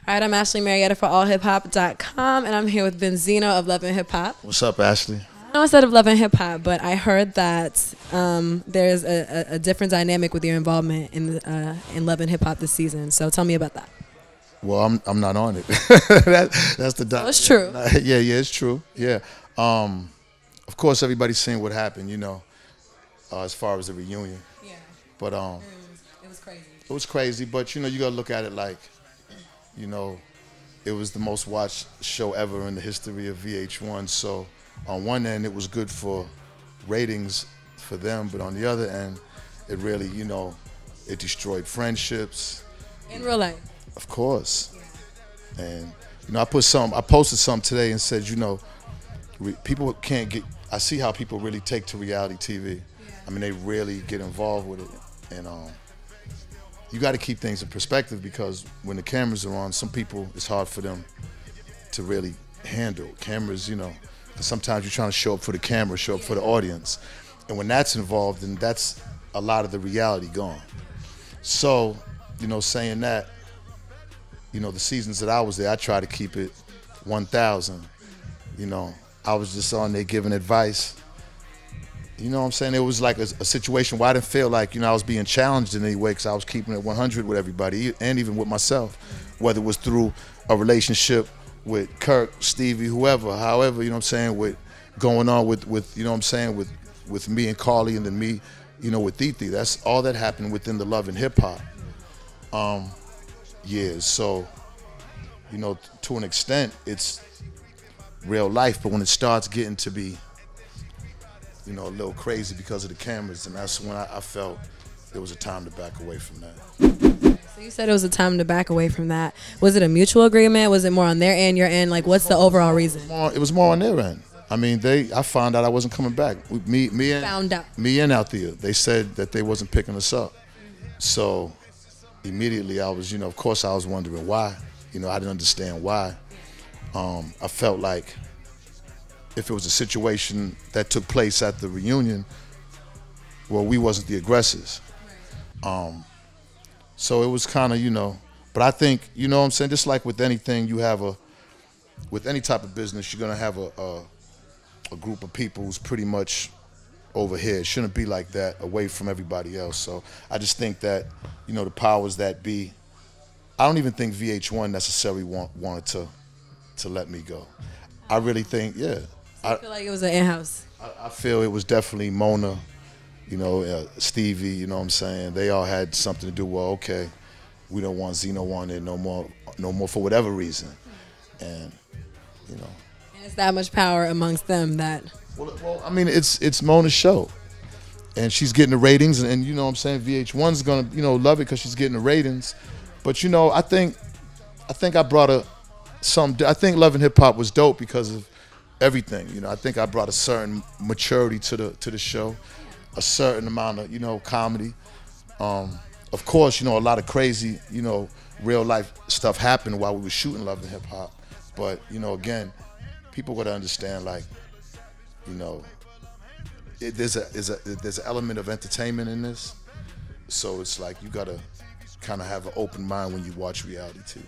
All right, I'm Ashley Marietta for allhiphop.com, and I'm here with Benzino of Love and Hip Hop. What's up, Ashley? I know I said of Love and Hip Hop, but I heard that there's a different dynamic with your involvement in Love and Hip Hop this season. So tell me about that. Well, I'm not on it. That's the Oh, it's true. Yeah, it's true. Yeah. Of course, everybody's seen what happened, as far as the reunion. Yeah. But It was crazy. it was crazy. But you gotta look at it like, it was the most watched show ever in the history of VH1. So on one end, it was good for ratings for them, but on the other end, it really, it destroyed friendships. In real life. Of course. Yeah. And I posted something today and said, people can't get. I see how people really take to reality TV. Yeah. I mean, they really get involved with it, and you got to keep things in perspective, because when the cameras are on, some people, it's hard for them to really handle cameras. Sometimes you're trying to show up for the camera, show up for the audience, and when that's involved, then that's a lot of the reality gone. So, saying that, the seasons that I was there, I try to keep it 1,000. I was just on there giving advice. You know what I'm saying? It was like a situation where I didn't feel like, I was being challenged in any way, because I was keeping it 100 with everybody, and even with myself, whether it was through a relationship with Kirk, Stevie, whoever, however, with going on with with me and Carly, and then me, with Titi. That's all that happened within the Love and Hip Hop. Yeah, so, to an extent, it's real life, but when it starts getting to be, a little crazy because of the cameras, and that's when I felt there was a time to back away from that. So you said it was a time to back away from that. Was it a mutual agreement? Was it more on their end, your end? Like, what's the overall reason? It was more on their end. I mean, I found out I wasn't coming back. Me and Althea, they said that they wasn't picking us up. So immediately I was, of course I was wondering why. I didn't understand why. I felt like if it was a situation that took place at the reunion, well, we wasn't the aggressors. So it was kind of, but I think, what I'm saying, just like with anything, with any type of business, you're gonna have a group of people who's pretty much over here. It shouldn't be like that, away from everybody else. So I just think that, the powers that be, I don't even think VH1 necessarily wanted to let me go. I really think, yeah. I feel like it was an in-house. I feel it was definitely Mona, Stevie, you know what I'm saying? They all had something to do. Well, okay, we don't want Zeno on it no more for whatever reason. And, And it's that much power amongst them that... Well, I mean, it's Mona's show. And she's getting the ratings, and you know what I'm saying, VH1's gonna, love it because she's getting the ratings. But, I think I brought I think Love and Hip Hop was dope because of everything. I think I brought a certain maturity to the show, a certain amount of, comedy. Of course, a lot of crazy, real life stuff happened while we were shooting Love and Hip Hop. But, again, people gotta understand, like, there's an element of entertainment in this. So it's like you gotta kind of have an open mind when you watch reality TV.